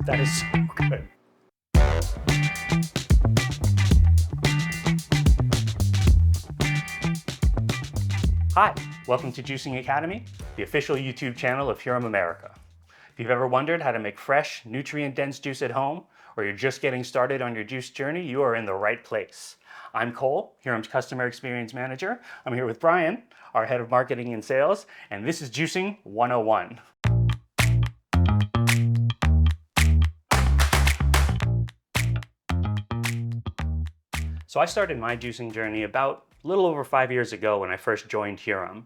That is so good. Hi, welcome to Juicing Academy, the official YouTube channel of Hurom America. If you've ever wondered how to make fresh, nutrient-dense juice at home, or you're just getting started on your juice journey, you are in the right place. I'm Cole, Hurom's Customer Experience Manager. I'm here with Brian, our Head of Marketing and Sales, and this is Juicing 101. So I started my juicing journey about a little over 5 years ago when I first joined Hurom.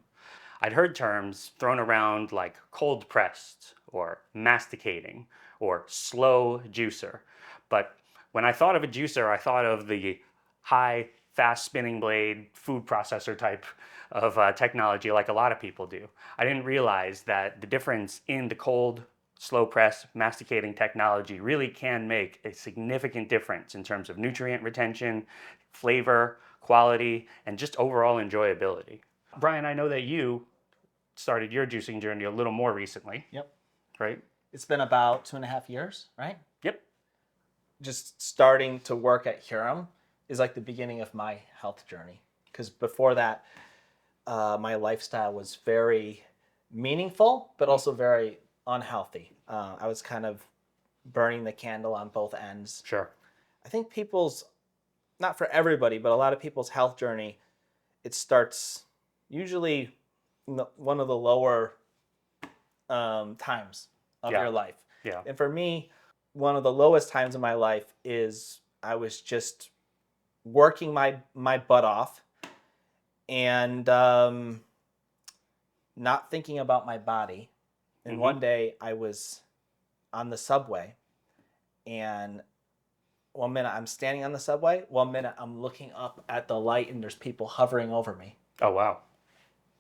I'd heard terms thrown around like cold pressed or masticating or slow juicer. But when I thought of a juicer, I thought of the high, fast spinning blade food processor type of technology like a lot of people do. I didn't realize that the difference in the cold, slow press, masticating technology really can make a significant difference in terms of nutrient retention, flavor, quality, and just overall enjoyability. Brian, I know that you started your juicing journey a little more recently. Yep. Right? It's been about 2.5 years, right? Yep. Just starting to work at Hurom is like the beginning of my health journey. Because before that, my lifestyle was very meaningful, but also very unhealthy. I was kind of burning the candle on both ends. Sure. I think people's, not for everybody, but a lot of people's health journey, it starts usually in one of the lower times of your life. Yeah. And for me, one of the lowest times in my life is I was just working my butt off and not thinking about my body. And one day I was on the subway, and 1 minute I'm standing on the subway, 1 minute I'm looking up at the light and there's people hovering over me. Oh, wow.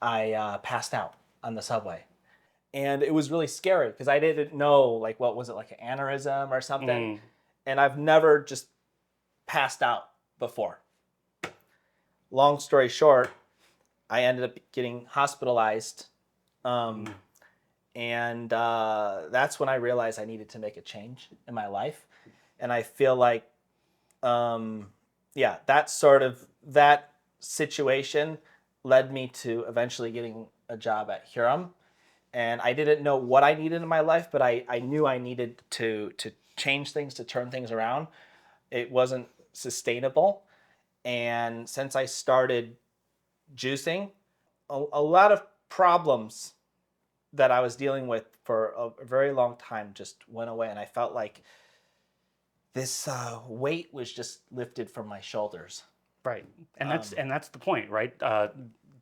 I passed out on the subway. And it was really scary because I didn't know, like, what was it, like an aneurysm or something? And I've never just passed out before. Long story short, I ended up getting hospitalized. And that's when I realized I needed to make a change in my life. And I feel like, that situation led me to eventually getting a job at Hurom. And I didn't know what I needed in my life, but I knew I needed to change things, to turn things around. It wasn't sustainable. And since I started juicing, a lot of problems that I was dealing with for a very long time just went away. And I felt like this weight was just lifted from my shoulders. Right. And that's the point, right?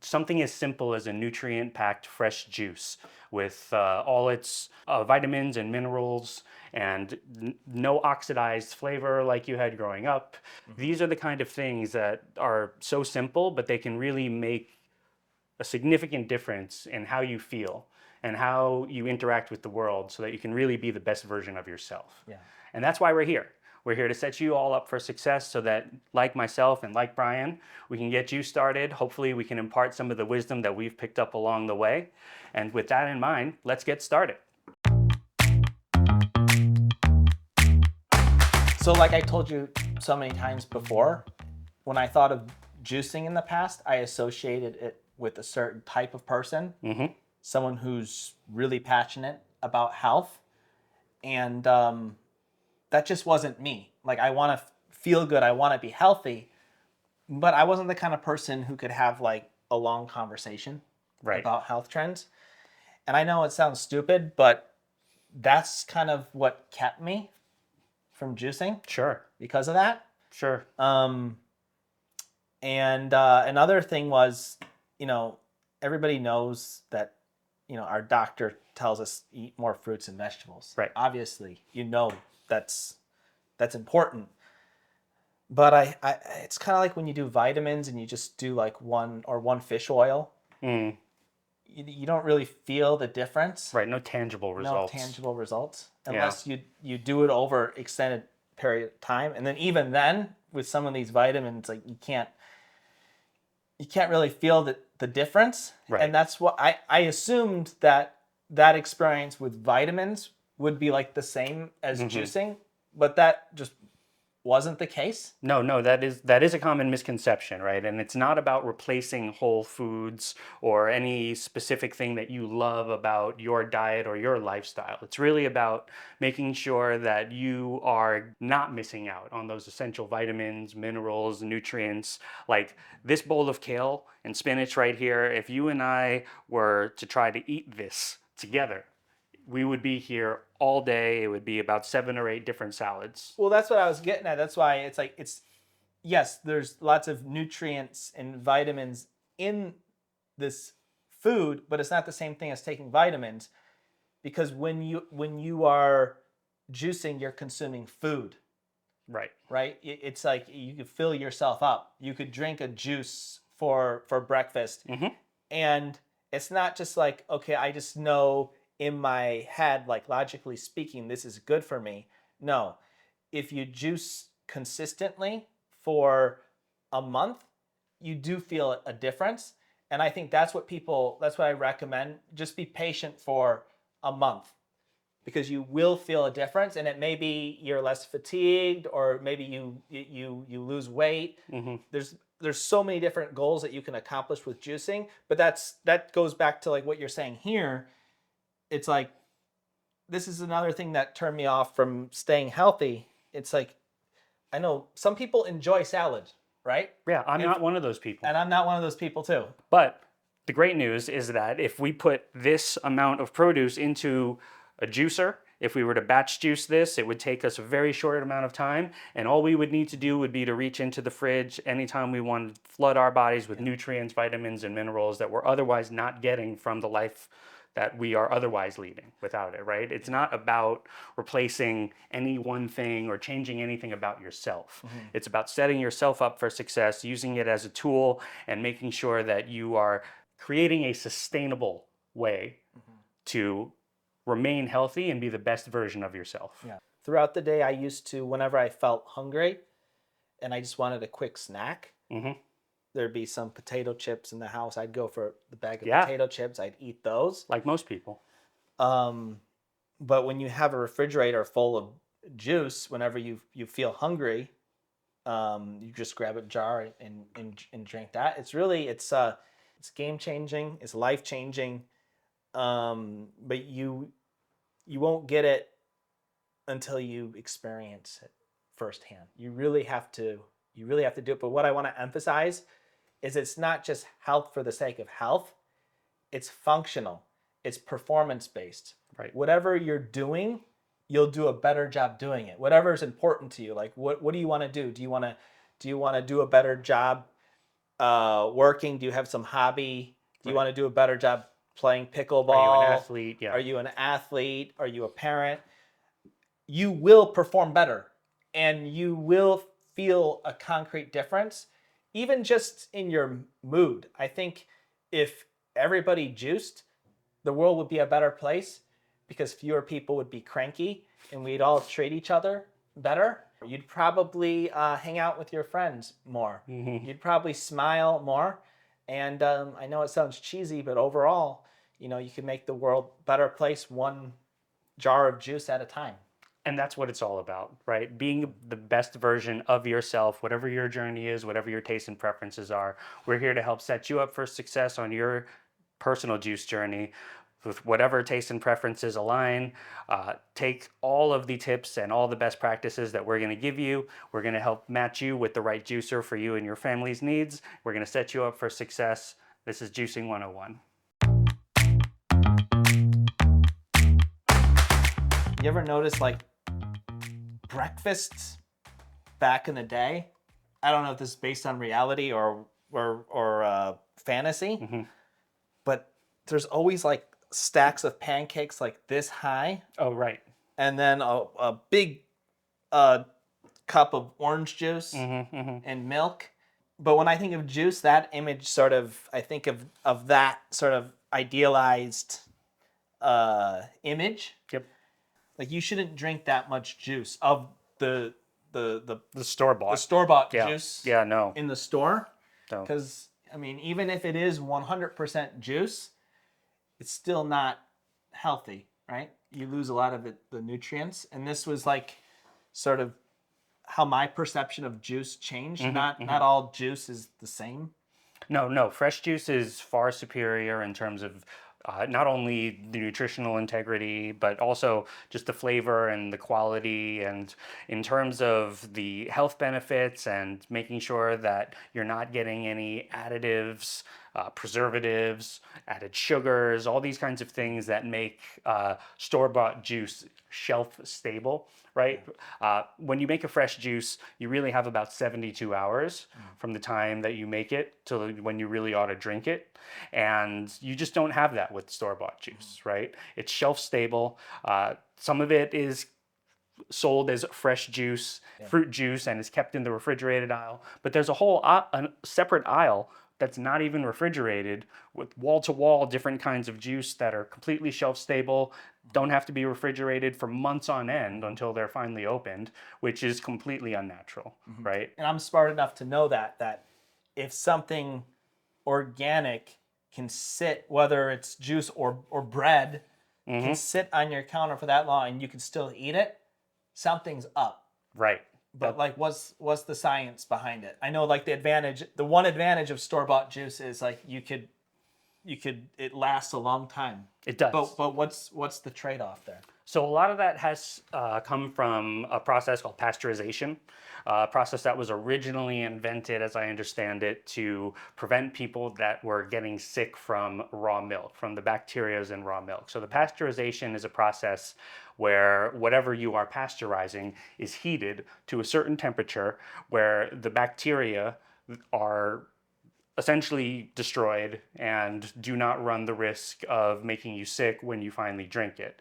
Something as simple as a nutrient-packed fresh juice with all its vitamins and minerals and no oxidized flavor like you had growing up. These are the kind of things that are so simple, but they can really make a significant difference in how you feel and how you interact with the world so that you can really be the best version of yourself. Yeah. And that's why we're here. We're here to set you all up for success so that, like myself and like Brian, we can get you started. Hopefully we can impart some of the wisdom that we've picked up along the way. And with that in mind, let's get started. So like I told you so many times before, when I thought of juicing in the past, I associated it with a certain type of person, someone who's really passionate about health. And that just wasn't me. Like, I want to feel good. I want to be healthy. But I wasn't the kind of person who could have like a long conversation about health trends. And I know it sounds stupid, but that's kind of what kept me from juicing. Sure. Because of that. Sure. And another thing was, everybody knows that, our doctor tells us eat more fruits and vegetables. Right. Obviously, that's important. But it's kind of like when you do vitamins and you just do like one fish oil. You don't really feel the difference. Right. No tangible results. Unless you do it over extended period of time. And then even then, with some of these vitamins, like you can't really feel the difference. Right. And that's what I assumed that experience with vitamins would be like the same as juicing, but that just wasn't the case. No, that is a common misconception, right? And it's not about replacing whole foods or any specific thing that you love about your diet or your lifestyle. It's really about making sure that you are not missing out on those essential vitamins, minerals, nutrients. Like this bowl of kale and spinach right here, if you and I were to try to eat this together, we would be here all day. It would be about 7 or 8 different salads. Well, that's what I was getting at. That's why it's like yes, there's lots of nutrients and vitamins in this food, but it's not the same thing as taking vitamins, because when you are juicing, you're consuming food. Right. Right? It's like you could fill yourself up. You could drink a juice for breakfast. And it's not just like, okay, I just know in my head, like logically speaking, this is good for me. No. If you juice consistently for a month, you do feel a difference. And I think that's what I recommend. Just be patient for a month, because you will feel a difference, and it may be you're less fatigued, or maybe you lose weight. There's so many different goals that you can accomplish with juicing, but that goes back to like what you're saying here. It's like, this is another thing that turned me off from staying healthy. It's like, I know some people enjoy salad, right? Yeah, I'm not one of those people. And I'm not one of those people too. But the great news is that if we put this amount of produce into a juicer, if we were to batch juice this, it would take us a very short amount of time, and all we would need to do would be to reach into the fridge anytime we want to flood our bodies with nutrients, vitamins, and minerals that we're otherwise not getting from the life that we are otherwise leading without it, right? It's not about replacing any one thing or changing anything about yourself. It's about setting yourself up for success, using it as a tool, and making sure that you are creating a sustainable way to remain healthy and be the best version of yourself. Yeah. Throughout the day, I used to, whenever I felt hungry and I just wanted a quick snack, there'd be some potato chips in the house. I'd go for the bag of potato chips. I'd eat those. Like most people. But when you have a refrigerator full of juice, whenever you feel hungry, you just grab a jar and drink that. It's game changing. It's life changing. But you won't get it until you experience it firsthand. You really have to do it. But what I want to emphasize is it's not just health for the sake of health. It's functional. It's performance based. Right. Whatever you're doing, you'll do a better job doing it. Whatever is important to you. Like what do you want to do? Do you want to do a better job working? Do you have some hobby? Do you want to do a better job playing pickleball? Are you an athlete? Yeah. Are you an athlete? Are you a parent? You will perform better, and you will feel a concrete difference, even just in your mood. I think if everybody juiced, the world would be a better place, because fewer people would be cranky and we'd all treat each other better. You'd probably hang out with your friends more. You'd probably smile more. And I know it sounds cheesy, but overall, you can make the world a better place one jar of juice at a time. And that's what it's all about, right? Being the best version of yourself, whatever your journey is, whatever your tastes and preferences are. We're here to help set you up for success on your personal juice journey with whatever tastes and preferences align. Take all of the tips and all the best practices that we're going to give you. We're going to help match you with the right juicer for you and your family's needs. We're going to set you up for success. This is Juicing 101. You ever notice like breakfasts back in the day? I don't know if this is based on reality or fantasy, but there's always like stacks of pancakes like this high. Oh, right. And then a big cup of orange juice and milk. But when I think of juice, that image I think of that sort of idealized image. Yep. Like you shouldn't drink that much juice of the store-bought. The store-bought juice. Yeah, no. In the store. No. Because, I mean, even if it is 100% juice, it's still not healthy, right? You lose a lot of the nutrients. And this was like sort of how my perception of juice changed. Not all juice is the same. No, fresh juice is far superior in terms of not only the nutritional integrity, but also just the flavor and the quality, and in terms of the health benefits and making sure that you're not getting any additives, preservatives, added sugars, all these kinds of things that make store-bought juice shelf stable, right? When you make a fresh juice, you really have about 72 hours from the time that you make it till when you really ought to drink it. And you just don't have that with store-bought juice, right? It's shelf stable. Some of it is sold as fresh juice, fruit juice, and is kept in the refrigerated aisle. But there's a whole a separate aisle that's not even refrigerated with wall-to-wall different kinds of juice that are completely shelf stable, don't have to be refrigerated for months on end until they're finally opened, which is completely unnatural, right? And I'm smart enough to know that if something organic can sit, whether it's juice or bread, can sit on your counter for that long and you can still eat it, something's up. Right. But like, what's the science behind it? I know like the one advantage of store-bought juice is like it lasts a long time. It does. But what's the trade-off there? So a lot of that has come from a process called pasteurization, a process that was originally invented, as I understand it, to prevent people that were getting sick from raw milk, from the bacteria in raw milk. So the pasteurization is a process where whatever you are pasteurizing is heated to a certain temperature where the bacteria are essentially destroyed and do not run the risk of making you sick when you finally drink it.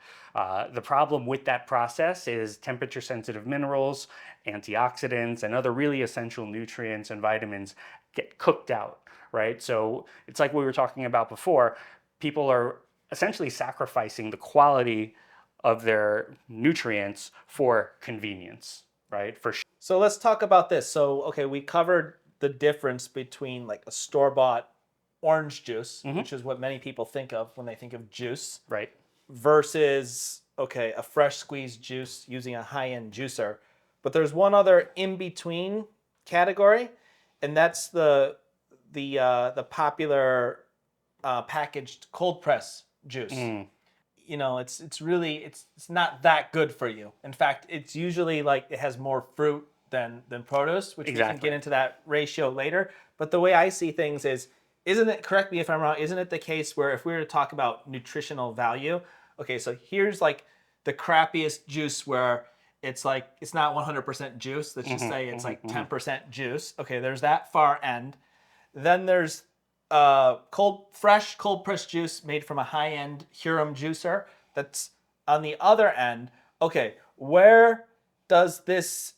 The problem with that process is temperature sensitive minerals, antioxidants, and other really essential nutrients and vitamins get cooked out, right? So it's like we were talking about before, people are essentially sacrificing the quality of their nutrients for convenience, right? So let's talk about this. So, okay, we covered the difference between like a store-bought orange juice, which is what many people think of when they think of juice, right, versus, okay, a fresh squeezed juice using a high-end juicer. But there's one other in-between category, and that's the popular packaged cold press juice. You know, it's really it's not that good for you. In fact, it's usually like it has more fruit than produce, which we can get into that ratio later. But the way I see things is, isn't it, correct me if I'm wrong, isn't it the case where if we were to talk about nutritional value, okay, so here's like the crappiest juice where it's like, it's not 100% juice, let's just say it's like 10% juice. Okay, there's that far end. Then there's fresh cold pressed juice made from a high-end Hurom juicer that's on the other end. Okay, where does this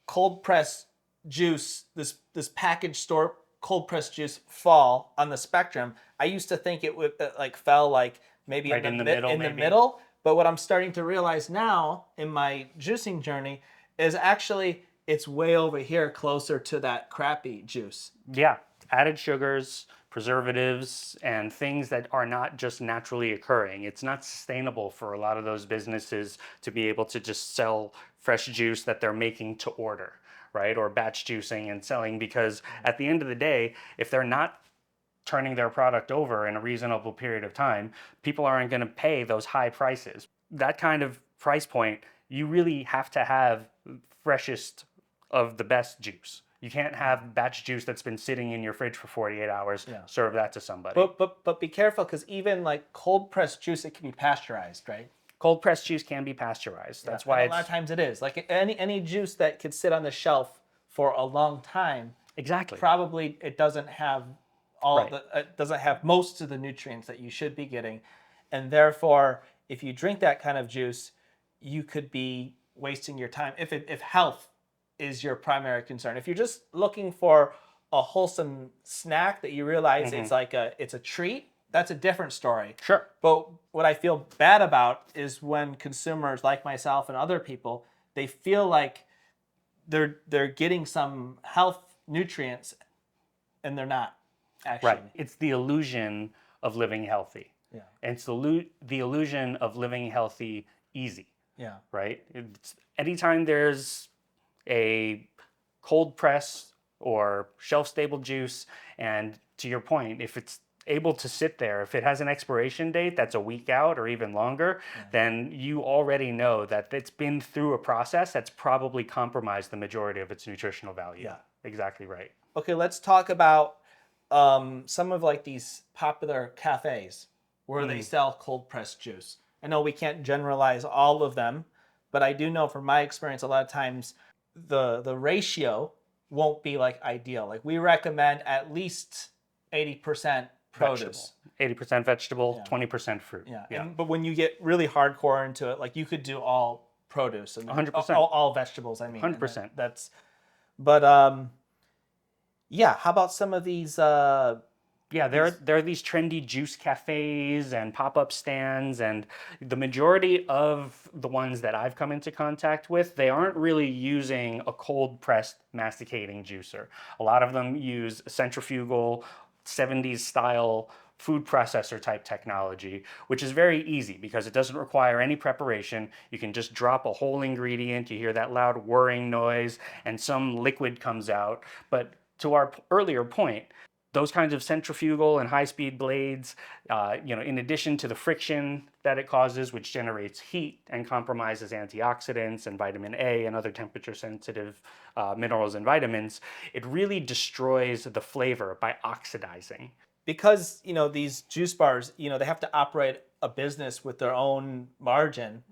cold press juice, this packaged store cold press juice fall on the spectrum? I used to think it would fell like maybe right in the middle. But what I'm starting to realize now in my juicing journey is actually it's way over here closer to that crappy juice. Yeah, added sugars, preservatives, and things that are not just naturally occurring. It's not sustainable for a lot of those businesses to be able to just sell fresh juice that they're making to order, right? Or batch juicing and selling, because at the end of the day, if they're not turning their product over in a reasonable period of time, people aren't going to pay those high prices. That kind of price point, you really have to have freshest of the best juice. You can't have batch juice that's been sitting in your fridge for 48 hours, serve that to somebody. But be careful, because even like cold pressed juice, it can be pasteurized, right? Cold pressed juice can be pasteurized. That's why a lot of times it is. Like any juice that could sit on the shelf for a long time, exactly. Probably it doesn't have it doesn't have most of the nutrients that you should be getting. And therefore, if you drink that kind of juice, you could be wasting your time if health is your primary concern. If you're just looking for a wholesome snack that you realize it's a treat, that's a different story. Sure. But what I feel bad about is when consumers like myself and other people, they feel like they're getting some health nutrients and they're not actually. Right. It's the illusion of living healthy, Yeah. And it's the illusion of living healthy easy, Yeah. right? Anytime there's a cold press or shelf stable juice, and to your point, if it's able to sit there, if it has an expiration date that's a week out or even longer, then you already know that it's been through a process that's probably compromised the majority of its nutritional value. Yeah. Exactly right. Okay, let's talk about some of like these popular cafes where they sell cold pressed juice. I know we can't generalize all of them, but I do know from my experience a lot of times the ratio won't be like ideal. Like we recommend at least 80% produce. 80% vegetable, 20% fruit. Yeah. But when you get really hardcore into it, like you could do all produce and 100%. all vegetables, I mean. 100%. That's but yeah, how about some of these there are these trendy juice cafes and pop-up stands, and the majority of the ones that I've come into contact with, they aren't really using a cold pressed masticating juicer. A lot of them use centrifugal 70s style food processor type technology, which is very easy because it doesn't require any preparation. You can just drop a whole ingredient, you hear that loud whirring noise, and some liquid comes out. But to our earlier point, those kinds of centrifugal and high-speed blades, in addition to the friction that it causes, which generates heat and compromises antioxidants and vitamin A and other temperature-sensitive minerals and vitamins, it really destroys the flavor by oxidizing. Because these juice bars, they have to operate a business with their own margin.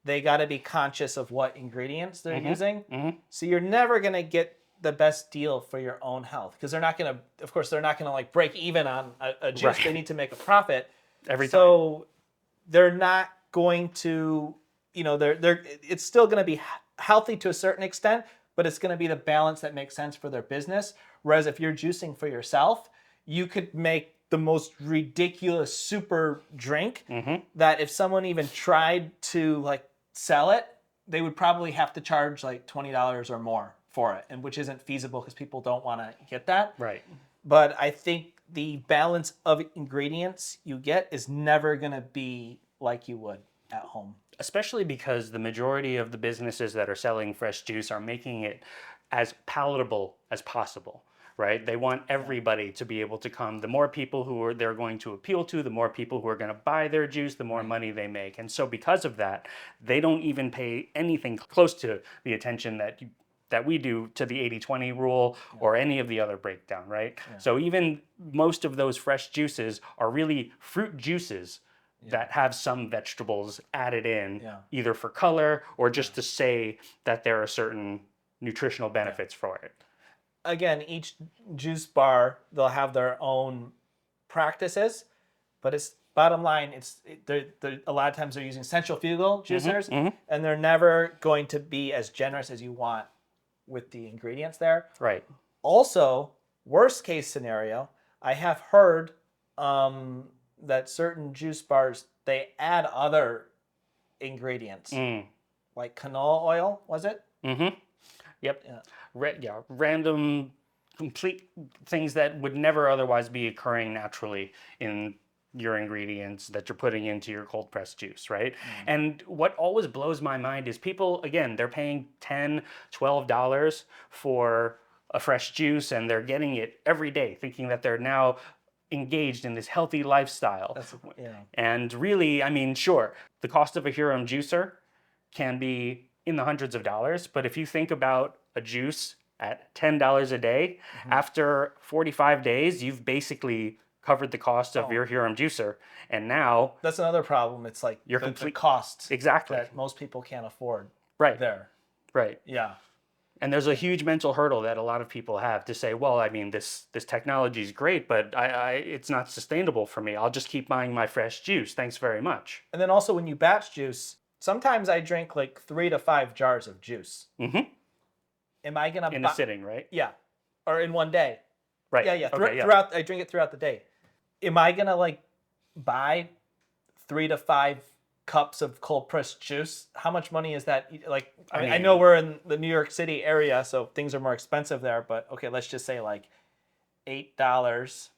They got to be conscious of what ingredients they're using. So you're never going to get the best deal for your own health because they're not going to like break even on a juice. Right. They need to make a profit Every time. So they're not going to, it's still going to be healthy to a certain extent, but it's going to be the balance that makes sense for their business. Whereas if you're juicing for yourself, you could make the most ridiculous super drink that if someone even tried to like sell it, they would probably have to charge like $20 or more for it, and which isn't feasible because people don't want to get that. Right. But I think the balance of ingredients you get is never going to be like you would at home. Especially because the majority of the businesses that are selling fresh juice are making it as palatable as possible, right? They want everybody to be able to come. The more people who they're going to appeal to, the more people who are going to buy their juice, the more money they make. And so because of that, they don't even pay anything close to the attention that we do to the 80-20 rule or any of the other breakdown, right? So even most of those fresh juices are really fruit juices that have some vegetables added in, either for color or just to say that there are certain nutritional benefits for it. Again, each juice bar, they'll have their own practices, but it's bottom line, they're a lot of times they're using centrifugal juicers, and they're never going to be as generous as you want with the ingredients there. Right. Also, worst case scenario, I have heard that certain juice bars, they add other ingredients, like canola oil, was it? Yep. Random, complete things that would never otherwise be occurring naturally in your ingredients that you're putting into your cold pressed juice, right? And what always blows my mind is people, again, they're paying $10, $12 for a fresh juice and they're getting it every day thinking that they're now engaged in this healthy lifestyle. And really, I mean, sure, the cost of a Hurom juicer can be in the hundreds of dollars, but if you think about a juice at $10 a day, after 45 days, you've basically covered the cost of your Hurom juicer, and now that's another problem. It's like your the cost exactly that most people can't afford. Right. There. Right. Yeah. And there's a huge mental hurdle that a lot of people have to say, well, I mean, this technology is great, but it's not sustainable for me. I'll just keep buying my fresh juice. Thanks very much. And then also when you batch juice, sometimes I drink like 3 to 5 jars of juice. Am I gonna in a sitting, right? Yeah, or in one day. Right. Yeah. Throughout, I drink it throughout the day. Am I gonna like buy 3 to 5 cups of cold pressed juice? How much money is that? Like, I know we're in the New York City area, so things are more expensive there. But okay, let's just say like $8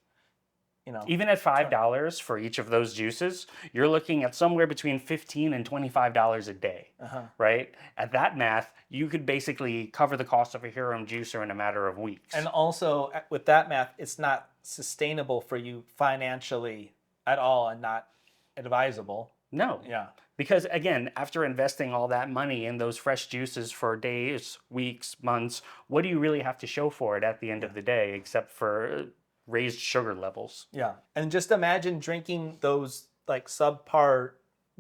Even at $5 for each of those juices, you're looking at somewhere between $15 and $25 a day, right? At that math, you could basically cover the cost of a Hurom juicer in a matter of weeks. And also, with that math, it's not sustainable for you financially at all and not advisable. No. Yeah. Because again, after investing all that money in those fresh juices for days, weeks, months, what do you really have to show for it at the end of the day except for raised sugar levels? Yeah. And just imagine drinking those like subpar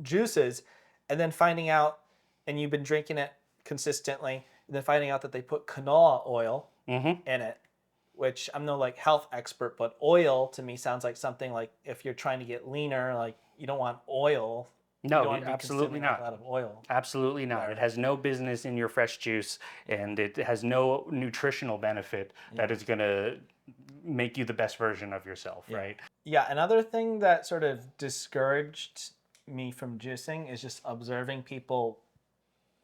juices and then finding out, and you've been drinking it consistently, and then finding out that they put canola oil in it, which I'm no like health expert, but oil to me sounds like something like if you're trying to get leaner, like you don't want oil. No, absolutely not. A lot of oil. Absolutely not. It has no business in your fresh juice, and it has no nutritional benefit that is going to make you the best version of yourself, right? Yeah, another thing that sort of discouraged me from juicing is just observing people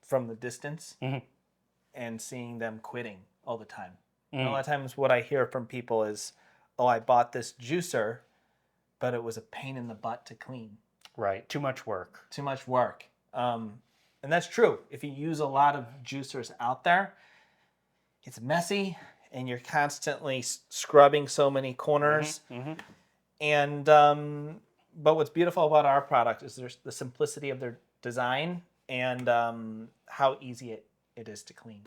from the distance and seeing them quitting all the time. A lot of times what I hear from people is, oh, I bought this juicer, but it was a pain in the butt to clean. Right. Too much work. Too much work. And that's true. If you use a lot of juicers out there, it's messy and you're constantly scrubbing so many corners. And but what's beautiful about our product is there's the simplicity of their design and how easy it is to clean.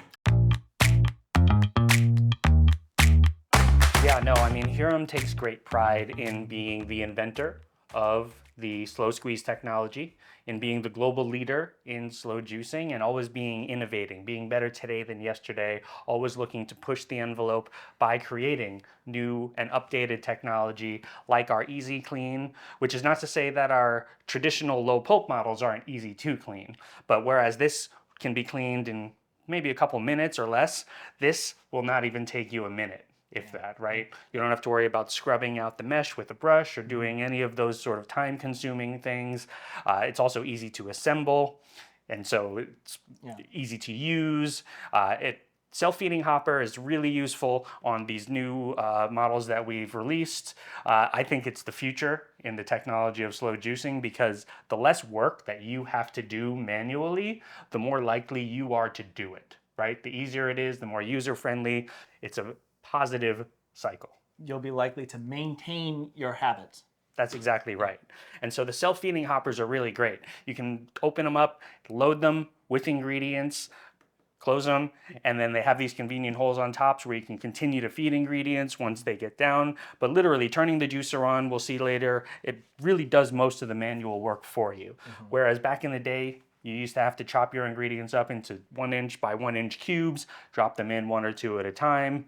Yeah, no, I mean, Hurom takes great pride in being the inventor of the slow squeeze technology, in being the global leader in slow juicing, and always being innovating, being better today than yesterday, always looking to push the envelope by creating new and updated technology like our Easy Clean, which is not to say that our traditional low pulp models aren't easy to clean, but whereas this can be cleaned in maybe a couple minutes or less, this will not even take you a minute. If that, right? You don't have to worry about scrubbing out the mesh with a brush or doing any of those sort of time-consuming things. It's also easy to assemble, and so it's easy to use. Self-feeding hopper is really useful on these new models that we've released. I think it's the future in the technology of slow juicing because the less work that you have to do manually, the more likely you are to do it, right? The easier it is, the more user-friendly. It's a positive cycle. You'll be likely to maintain your habits. That's exactly right. And so the self-feeding hoppers are really great. You can open them up, load them with ingredients, close them, and then they have these convenient holes on tops where you can continue to feed ingredients once they get down. But literally turning the juicer on, we'll see later, it really does most of the manual work for you. Whereas back in the day, you used to have to chop your ingredients up into 1 inch by 1 inch cubes, drop them in 1 or 2 at a time.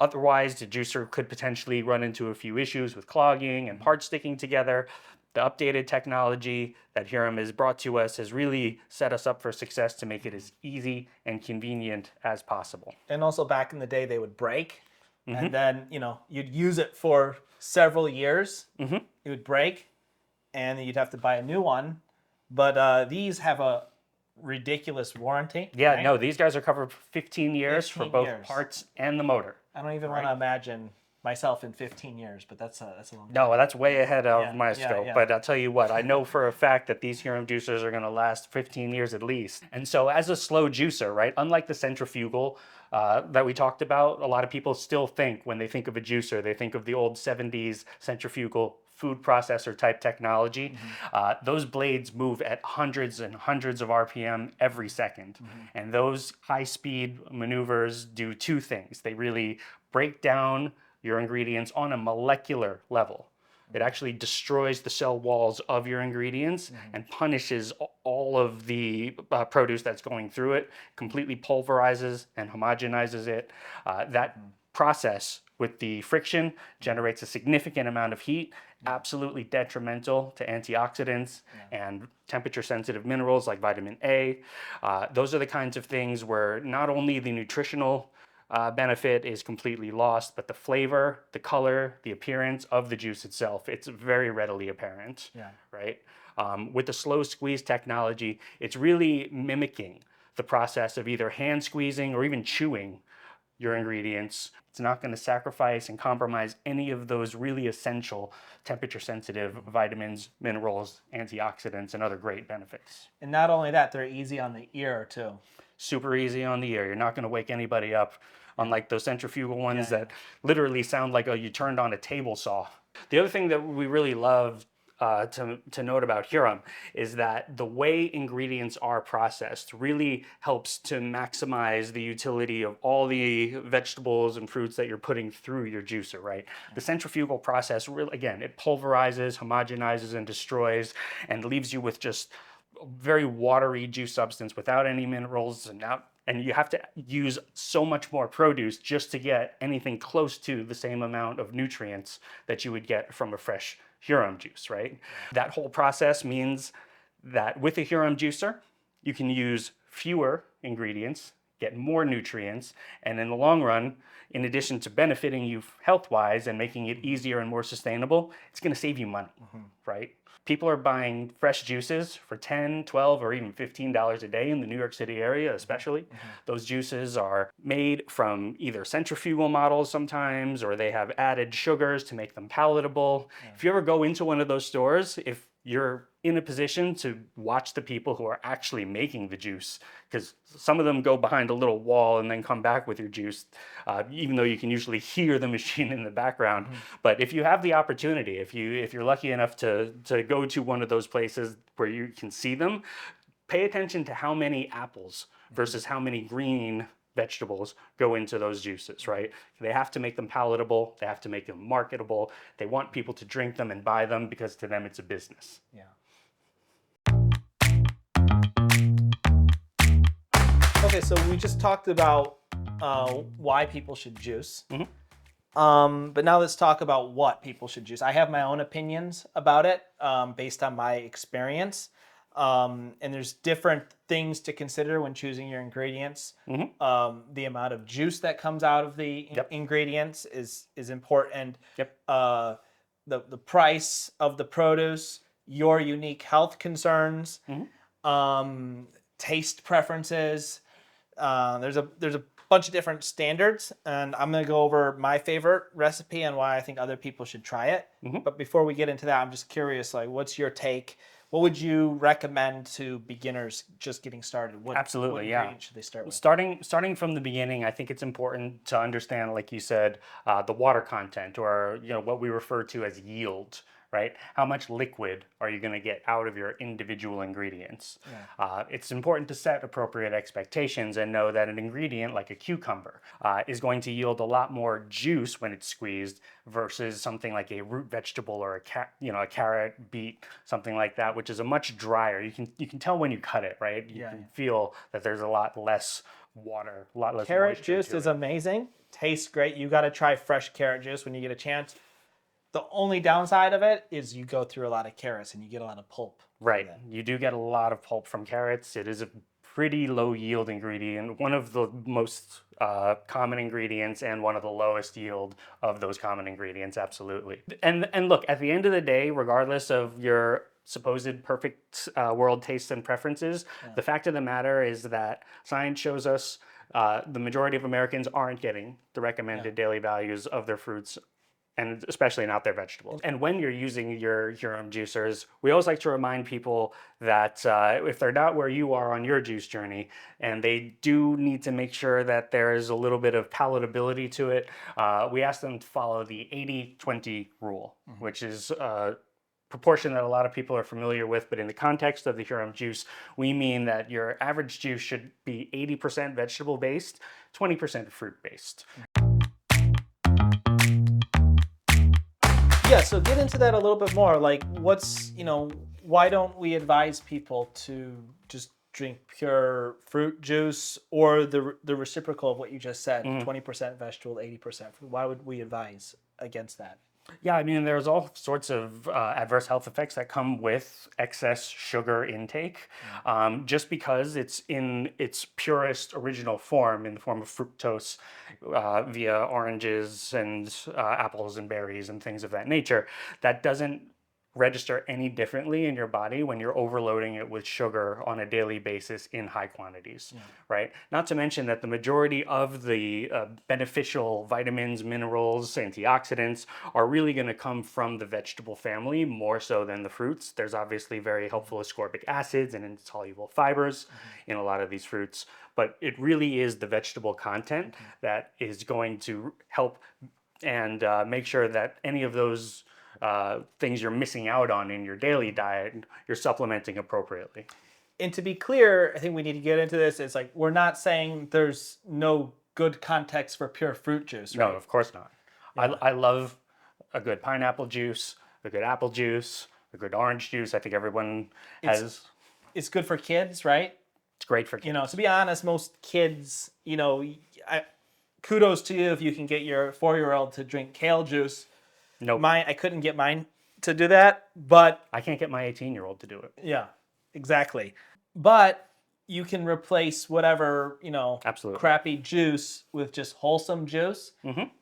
Otherwise, the juicer could potentially run into a few issues with clogging and parts sticking together. The updated technology that Hurom has brought to us has really set us up for success to make it as easy and convenient as possible. And also back in the day, they would break. And then, you'd use it for several years. It would break and you'd have to buy a new one. But these have a ridiculous warranty. Yeah, right? no, these guys are covered for 15 years for both parts and the motor. I don't even want to imagine myself in 15 years, but that's a long time. No, that's way ahead of my scope. But I'll tell you what, I know for a fact that these Hurom juicers are going to last 15 years at least. And so as a slow juicer, right, unlike the centrifugal that we talked about, a lot of people still think when they think of a juicer, they think of the old 70s centrifugal food processor type technology. Those blades move at hundreds and hundreds of RPM every second. And those high-speed maneuvers do two things. They really break down your ingredients on a molecular level. It actually destroys the cell walls of your ingredients and punishes all of the produce that's going through it, completely pulverizes and homogenizes it. That process with the friction generates a significant amount of heat, absolutely detrimental to antioxidants and temperature-sensitive minerals like vitamin A. Those are the kinds of things where not only the nutritional benefit is completely lost, but the flavor, the color, the appearance of the juice itself, it's very readily apparent, right? With the slow squeeze technology, it's really mimicking the process of either hand squeezing or even chewing your ingredients. It's not going to sacrifice and compromise any of those really essential temperature-sensitive vitamins, minerals, antioxidants, and other great benefits. And not only that, they're easy on the ear too. Super easy on the ear. You're not going to wake anybody up, unlike those centrifugal ones Yeah, that literally sound like you turned on a table saw. The other thing that we really love to note about Hurom is that the way ingredients are processed really helps to maximize the utility of all the vegetables and fruits that you're putting through your juicer, right? The centrifugal process, really, again, it pulverizes, homogenizes, and destroys, and leaves you with just very watery juice substance without any minerals, and you have to use so much more produce just to get anything close to the same amount of nutrients that you would get from a fresh Hurom juice, right? That whole process means that with a Hurom juicer, you can use fewer ingredients, get more nutrients, and in the long run, in addition to benefiting you health-wise and making it easier and more sustainable, it's going to save you money, right? People are buying fresh juices for $10, $12, or even $15 a day in the New York City area, especially. Those juices are made from either centrifugal models sometimes, or they have added sugars to make them palatable. If you ever go into one of those stores, if you're in a position to watch the people who are actually making the juice, because some of them go behind a little wall and then come back with your juice, even though you can usually hear the machine in the background. But if you have the opportunity, if you're lucky enough to go to one of those places where you can see them, pay attention to how many apples versus how many green vegetables go into those juices, right? They have to make them palatable. They have to make them marketable. They want people to drink them and buy them because to them it's a business. Yeah. Okay, so we just talked about why people should juice. But now let's talk about what people should juice. I have my own opinions about it based on my experience. And there's different things to consider when choosing your ingredients. The amount of juice that comes out of the ingredients is important. The price of the produce, your unique health concerns, taste preferences. There's a bunch of different standards, and I'm going to go over my favorite recipe and why I think other people should try it. But before we get into that, I'm just curious, like, what's your take? What would you recommend to beginners just getting started? Absolutely, what ingredient should they start with? Starting from the beginning, I think it's important to understand, like you said, the water content, or what we refer to as yield, right? How much liquid are you going to get out of your individual ingredients? It's important to set appropriate expectations and know that an ingredient like a cucumber is going to yield a lot more juice when it's squeezed versus something like a root vegetable or a carrot, beet, something like that, which is a much drier. You can tell when you cut it, right? You can feel that there's a lot less water, a lot less Carrot moisture juice to is it. amazing. Tastes great. You got to try fresh carrot juice when you get a chance. The only downside of it is you go through a lot of carrots and you get a lot of pulp. Right. You do get a lot of pulp from carrots. It is a pretty low yield ingredient, one of the most common ingredients and one of the lowest yield of those common ingredients, absolutely. And look, at the end of the day, regardless of your supposed perfect world tastes and preferences, the fact of the matter is that science shows us the majority of Americans aren't getting the recommended daily values of their fruits, and especially not their vegetables. And when you're using your Hurom juicers, we always like to remind people that if they're not where you are on your juice journey, and they do need to make sure that there is a little bit of palatability to it, we ask them to follow the 80-20 rule, which is a proportion that a lot of people are familiar with, but in the context of the Hurom juice, we mean that your average juice should be 80% vegetable-based, 20% fruit-based. Yeah, so get into that a little bit more. Like, why don't we advise people to just drink pure fruit juice or the reciprocal of what you just said, 20% vegetable, 80% fruit? Why would we advise against that? Yeah, I mean, there's all sorts of adverse health effects that come with excess sugar intake. Just because it's in its purest original form, in the form of fructose via oranges and apples and berries and things of that nature, that doesn't register any differently in your body when you're overloading it with sugar on a daily basis in high quantities, right? Not to mention that the majority of the beneficial vitamins, minerals, antioxidants are really going to come from the vegetable family more so than the fruits. There's obviously very helpful ascorbic acids and insoluble fibers in a lot of these fruits, but it really is the vegetable content that is going to help and make sure that any of those things you're missing out on in your daily diet, you're supplementing appropriately. And to be clear, I think we need to get into this. It's like, we're not saying there's no good context for pure fruit juice, right? No, of course not. I love a good pineapple juice, a good apple juice, a good orange juice. I think everyone has. It's good for kids, right? It's great for kids. You know, to be honest, most kids, you know, kudos to you if you can get your 4-year-old to drink kale juice. Nope. I couldn't get mine to do that, but I can't get my 18-year-old to do it. yeah, exactly. But you can replace whatever, you know, Absolutely. crappy juice with just wholesome juice.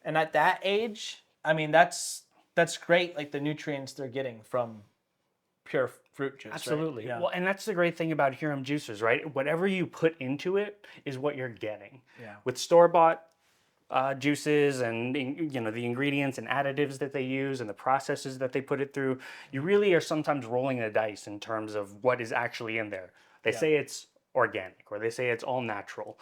And at that age, I mean, that's great, like the nutrients they're getting from pure fruit juice. Absolutely. Right? Yeah. Well, and that's the great thing about Hurom juicers, right? Whatever you put into it is what you're getting. Yeah. With store-bought juices and the ingredients and additives that they use and the processes that they put it through, you really are sometimes rolling the dice in terms of what is actually in there. They say it's organic or they say it's all natural.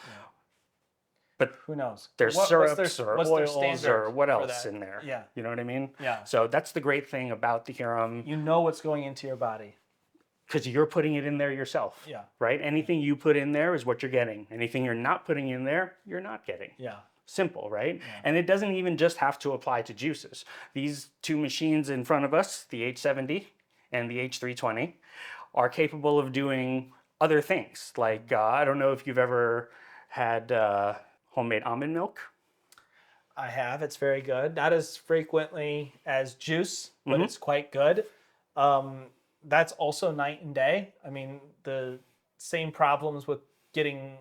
But who knows? There's syrups or oils or what else in there. Yeah. You know what I mean? Yeah. So that's the great thing about the Hurom. You know what's going into your body. Because you're putting it in there yourself. Yeah. Right? Anything you put in there is what you're getting. Anything you're not putting in there, you're not getting. Yeah. Simple, right? Yeah. And it doesn't even just have to apply to juices. These two machines in front of us, the H70 and the H320, are capable of doing other things. Like, I don't know if you've ever had homemade almond milk. I have. It's very good. Not as frequently as juice, but it's quite good. That's also night and day. I mean, the same problems with getting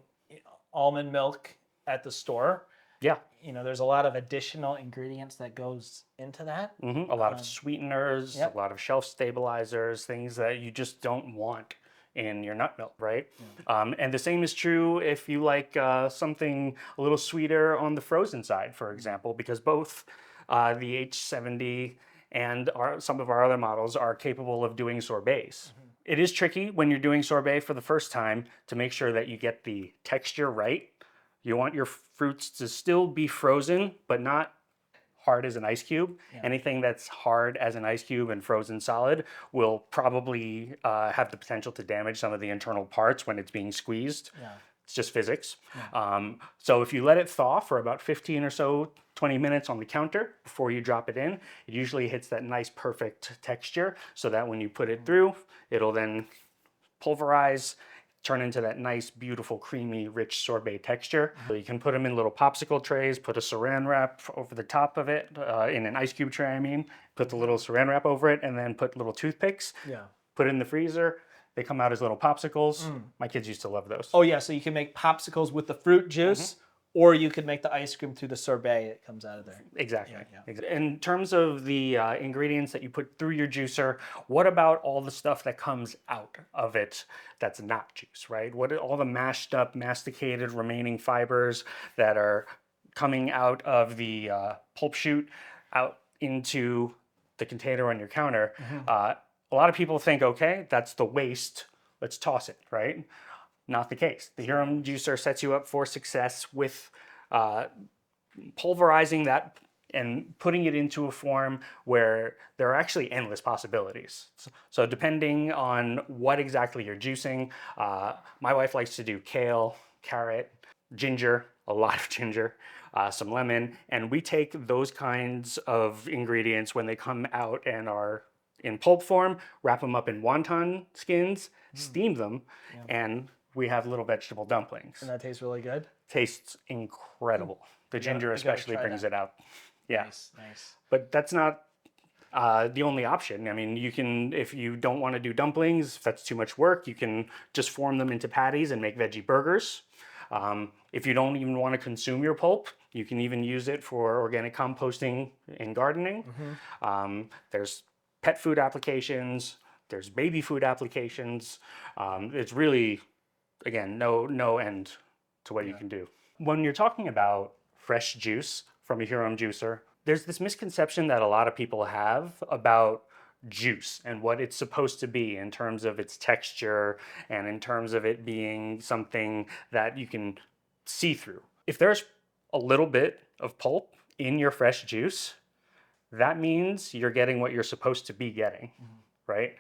almond milk at the store. Yeah. You know, there's a lot of additional ingredients that goes into that. A lot of sweeteners, a lot of shelf stabilizers, things that you just don't want in your nut milk, right? And the same is true if you like something a little sweeter on the frozen side, for example, because both the H70 and some of our other models are capable of doing sorbets. It is tricky when you're doing sorbet for the first time to make sure that you get the texture right. You want your fruits to still be frozen, but not hard as an ice cube. Yeah. Anything that's hard as an ice cube and frozen solid will probably have the potential to damage some of the internal parts when it's being squeezed. Yeah. It's just physics. Yeah. So if you let it thaw for about 15 or so, 20 minutes on the counter before you drop it in, it usually hits that nice perfect texture so that when you put it through, it'll then pulverize, turn into that nice, beautiful, creamy, rich sorbet texture. So you can put them in little popsicle trays, put a saran wrap over the top of it, in an ice cube tray, put the little saran wrap over it, and then put little toothpicks, put it in the freezer. They come out as little popsicles. My kids used to love those. Oh yeah, so you can make popsicles with the fruit juice, or you could make the ice cream through the sorbet that comes out of there. Exactly. Yeah. In terms of the ingredients that you put through your juicer, what about all the stuff that comes out of it that's not juice, right? What are all the mashed up, masticated remaining fibers that are coming out of the pulp chute out into the container on your counter? A lot of people think, okay, that's the waste, let's toss it, right? Not the case. The Hurom juicer sets you up for success with pulverizing that and putting it into a form where there are actually endless possibilities. So depending on what exactly you're juicing, my wife likes to do kale, carrot, ginger, a lot of ginger, some lemon, and we take those kinds of ingredients when they come out and are in pulp form, wrap them up in wonton skins, steam them, and we have little vegetable dumplings. And that tastes really good? Tastes incredible. The ginger especially brings it out. Yeah. Nice. But that's not the only option. I mean, you can, if you don't want to do dumplings, if that's too much work, you can just form them into patties and make veggie burgers. If you don't even want to consume your pulp, you can even use it for organic composting and gardening. There's pet food applications, there's baby food applications. It's really, again, no end to what you can do. When you're talking about fresh juice from a Hurom juicer, there's this misconception that a lot of people have about juice and what it's supposed to be in terms of its texture and in terms of it being something that you can see through. If there's a little bit of pulp in your fresh juice, that means you're getting what you're supposed to be getting, right?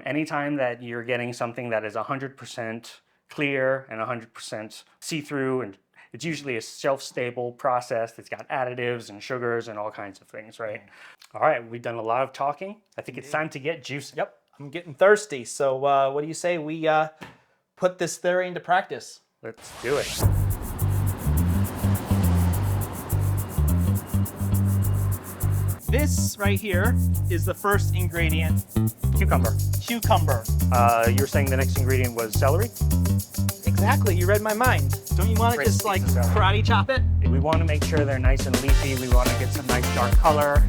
Anytime that you're getting something that is 100% clear and 100% see-through, and it's usually a shelf-stable process that's got additives and sugars and all kinds of things, right? All right, we've done a lot of talking. I think it's time to get juicing. Yep, I'm getting thirsty. So what do you say we put this theory into practice? Let's do it. This right here is the first ingredient, Cucumber. cucumber. You're saying the next ingredient was celery? Exactly, you read my mind. Don't you want to Great just like pieces of karate chop it? We want to make sure they're nice and leafy. We want to get some nice dark color.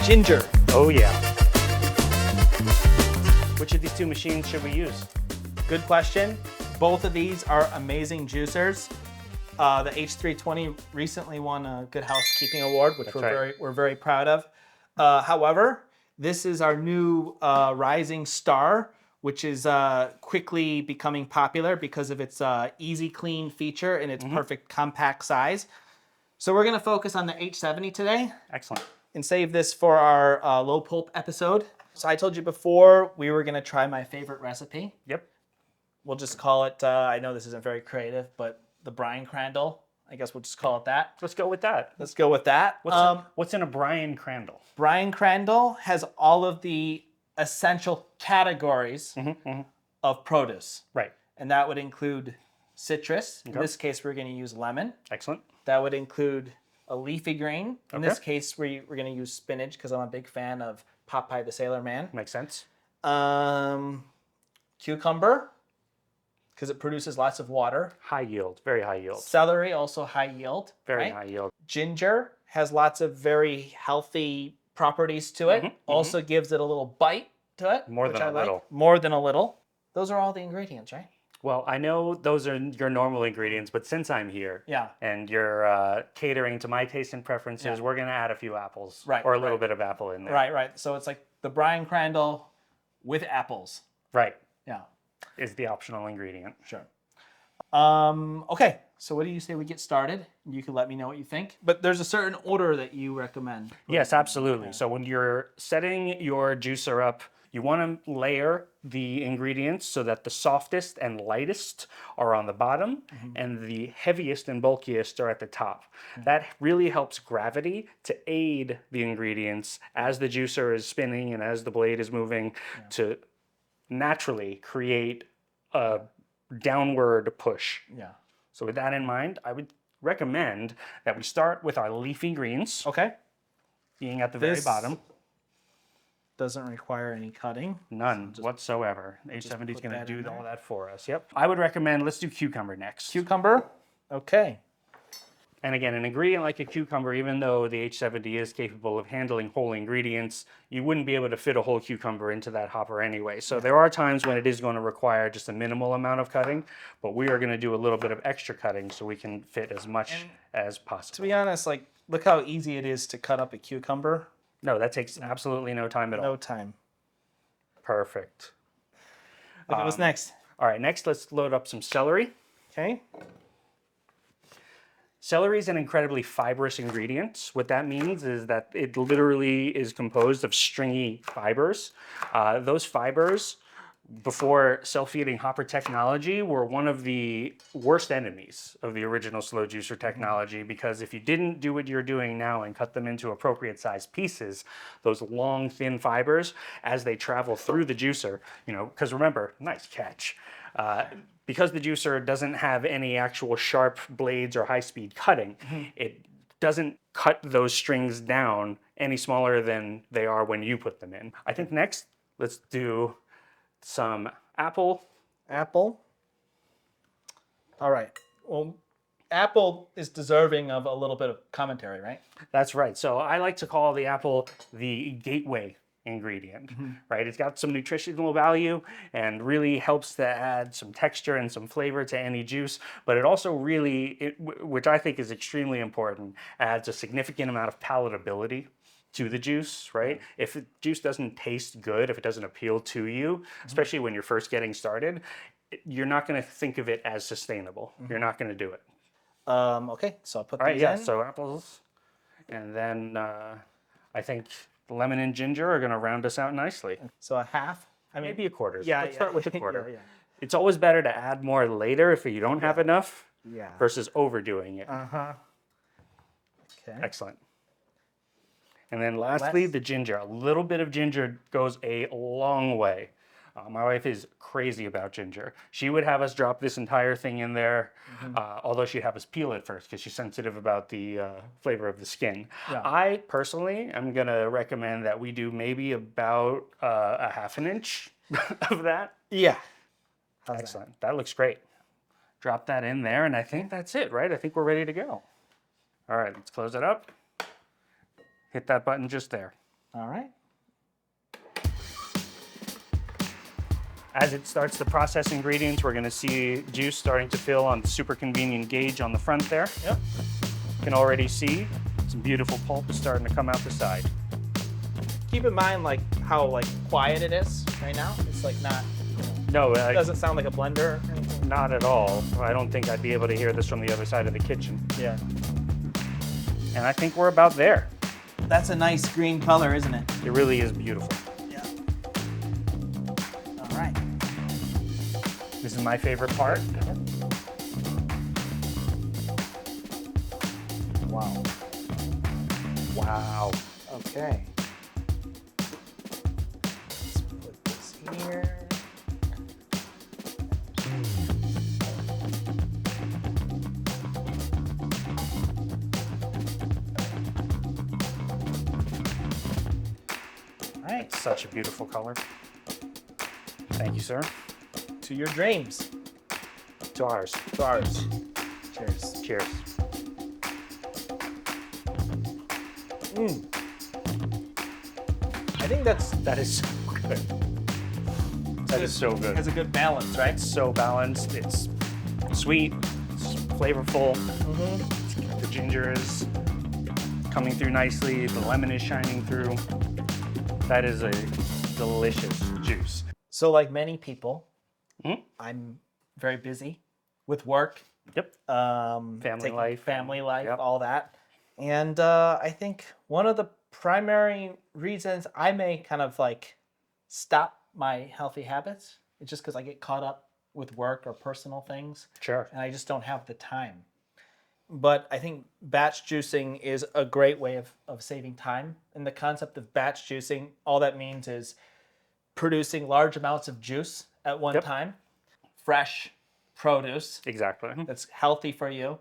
Ginger. Oh yeah. Which of these two machines should we use? Good question. Both of these are amazing juicers. The H320 recently won a Good Housekeeping Award, which we're very proud of. However, this is our new rising star, which is quickly becoming popular because of its easy clean feature and its perfect compact size. So we're going to focus on the H70 today. Excellent. And save this for our low pulp episode. So I told you before we were going to try my favorite recipe. Yep. We'll just call it, I know this isn't very creative, but the Brian Crandall. I guess we'll just call it that. Let's go with that. Let's go with that. What's in a Brian Crandall? Brian Crandall has all of the essential categories of produce. Right. And that would include citrus. In this case, we're going to use lemon. Excellent. That would include a leafy green. In this case, we're going to use spinach because I'm a big fan of Popeye the Sailor Man. Makes sense. Cucumber, because it produces lots of water. High yield, very high yield. Celery, also high yield. Very high yield. Ginger has lots of very healthy properties to it. Also gives it a little bite to it. More than a little. More than a little. Those are all the ingredients, right? Well, I know those are your normal ingredients, but since I'm here and you're catering to my taste and preferences, we're going to add a few apples or a little bit of apple in there. Right. So it's like the Brian Crandall with apples. Right. Yeah. Is the optional ingredient. Sure. Okay, so what do you say we get started? You can let me know what you think. But there's a certain order that you recommend. Yes, absolutely. So when you're setting your juicer up, you want to layer the ingredients so that the softest and lightest are on the bottom and the heaviest and bulkiest are at the top. That really helps gravity to aid the ingredients as the juicer is spinning and as the blade is moving to naturally create a downward push. Yeah. So with that in mind, I would recommend that we start with our leafy greens. Okay. Being at the very bottom. Doesn't require any cutting. None whatsoever. H70 is going to do all that for us. Yep. I would recommend, let's do cucumber next. Cucumber? Okay. And again, an ingredient like a cucumber, even though the H70 is capable of handling whole ingredients, you wouldn't be able to fit a whole cucumber into that hopper anyway. So there are times when it is going to require just a minimal amount of cutting, but we are going to do a little bit of extra cutting so we can fit as much as possible. To be honest, like, look how easy it is to cut up a cucumber. No, that takes absolutely no time at all. No time. Perfect. Okay, what's next? All right, next let's load up some celery. Okay. Celery is an incredibly fibrous ingredient. What that means is that it literally is composed of stringy fibers. Those fibers, before self-feeding hopper technology, were one of the worst enemies of the original slow juicer technology, because if you didn't do what you're doing now and cut them into appropriate sized pieces, those long, thin fibers, as they travel through the juicer, because remember, nice catch. Because the juicer doesn't have any actual sharp blades or high-speed cutting, it doesn't cut those strings down any smaller than they are when you put them in. I think next, let's do some apple. Apple. All right. Well, apple is deserving of a little bit of commentary, right? That's right. So I like to call the apple the gateway ingredient, right? It's got some nutritional value and really helps to add some texture and some flavor to any juice, but it also really, which I think is extremely important, adds a significant amount of palatability to the juice, right? If the juice doesn't taste good, if it doesn't appeal to you, especially when you're first getting started, you're not going to think of it as sustainable. You're not going to do it. Okay, so I'll put All right, these yeah, in. so apples. And then I think lemon and ginger are going to round us out nicely. So a half. I mean, Maybe a quarter. yeah, Let's start with a quarter. Yeah, It's always better to add more later if you don't have enough yeah. versus overdoing it. Uh-huh. Okay. Excellent. And then lastly, Less. the ginger. A little bit of ginger goes a long way. My wife is crazy about ginger. She would have us drop this entire thing in there, although she'd have us peel it first because she's sensitive about the flavor of the skin. Yeah. I personally am going to recommend that we do maybe about a half an inch of that. Yeah. How's Excellent. That looks great. Drop that in there, and I think that's it, right? I think we're ready to go. All right, let's close it up. Hit that button just there. that? All right. As it starts to process ingredients, we're going to see juice starting to fill on the super convenient gauge on the front there. Yep. You can already see some beautiful pulp is starting to come out the side. Keep in mind like how quiet it is right now. It's like not. No, It doesn't sound like a blender or anything. not at all. I don't think I'd be able to hear this from the other side of the kitchen. Yeah. And I think we're about there. That's a nice green color, isn't it? It really is beautiful. Yeah. All right. This is my favorite part. Wow. Wow. Okay. Let's put this here. All right. Such a beautiful color. Thank you, sir. To your dreams. To ours. To ours. Cheers. Cheers. I think That is so good. That is so good. has a good balance, right? It's so balanced. It's sweet. It's flavorful. The ginger is coming through nicely. The lemon is shining through. That is a delicious juice. So, like many people, I'm very busy with work, Yep. family life, Yep. all that. And I think one of the primary reasons I may kind of stop my healthy habits is just because I get caught up with work or personal things, Sure. and I just don't have the time. But I think batch juicing is a great way of saving time. And the concept of batch juicing, all that means is producing large amounts of juice at one time, fresh produce Exactly. that's healthy for you,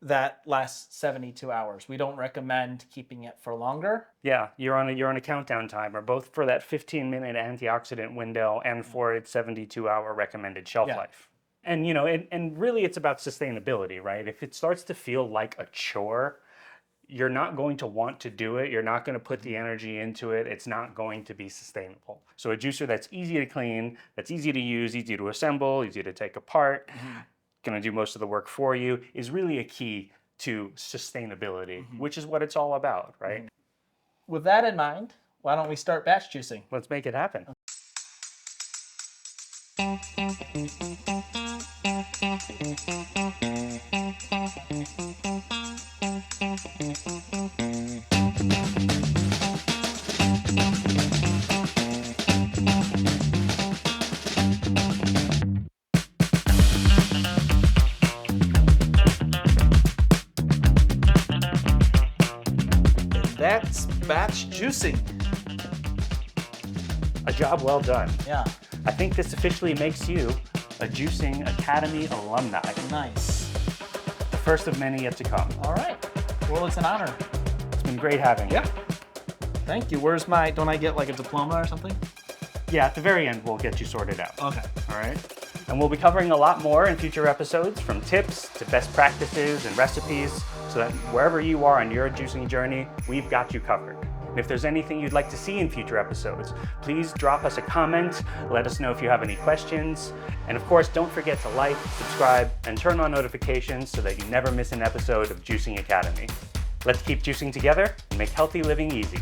that lasts 72 hours. We don't recommend keeping it for longer. Yeah, you're on a countdown timer, both for that 15-minute antioxidant window and for its 72-hour recommended shelf Yeah. life. And and really it's about sustainability, right? If it starts to feel like a chore, you're not going to want to do it. You're not going to put the energy into it. It's not going to be sustainable. So a juicer that's easy to clean, that's easy to use, easy to assemble, easy to take apart, going to do most of the work for you, is really a key to sustainability, which is what it's all about, right? With that in mind, why don't we start batch juicing? Let's make it happen. That's batch juicing. A job well done. Yeah, I think this officially makes you a Juicing Academy alumni. nice. The first of many yet to come. All right. Well, it's an honor. It's been great having you. Thank you. Don't I get like a diploma or something? Yeah, at the very end, we'll get you sorted out. Okay. All right? And we'll be covering a lot more in future episodes, from tips to best practices and recipes, so that wherever you are on your juicing journey, we've got you covered. And if there's anything you'd like to see in future episodes, please drop us a comment, let us know if you have any questions, and of course, don't forget to like, subscribe, and turn on notifications so that you never miss an episode of Juicing Academy. Let's keep juicing together and make healthy living easy.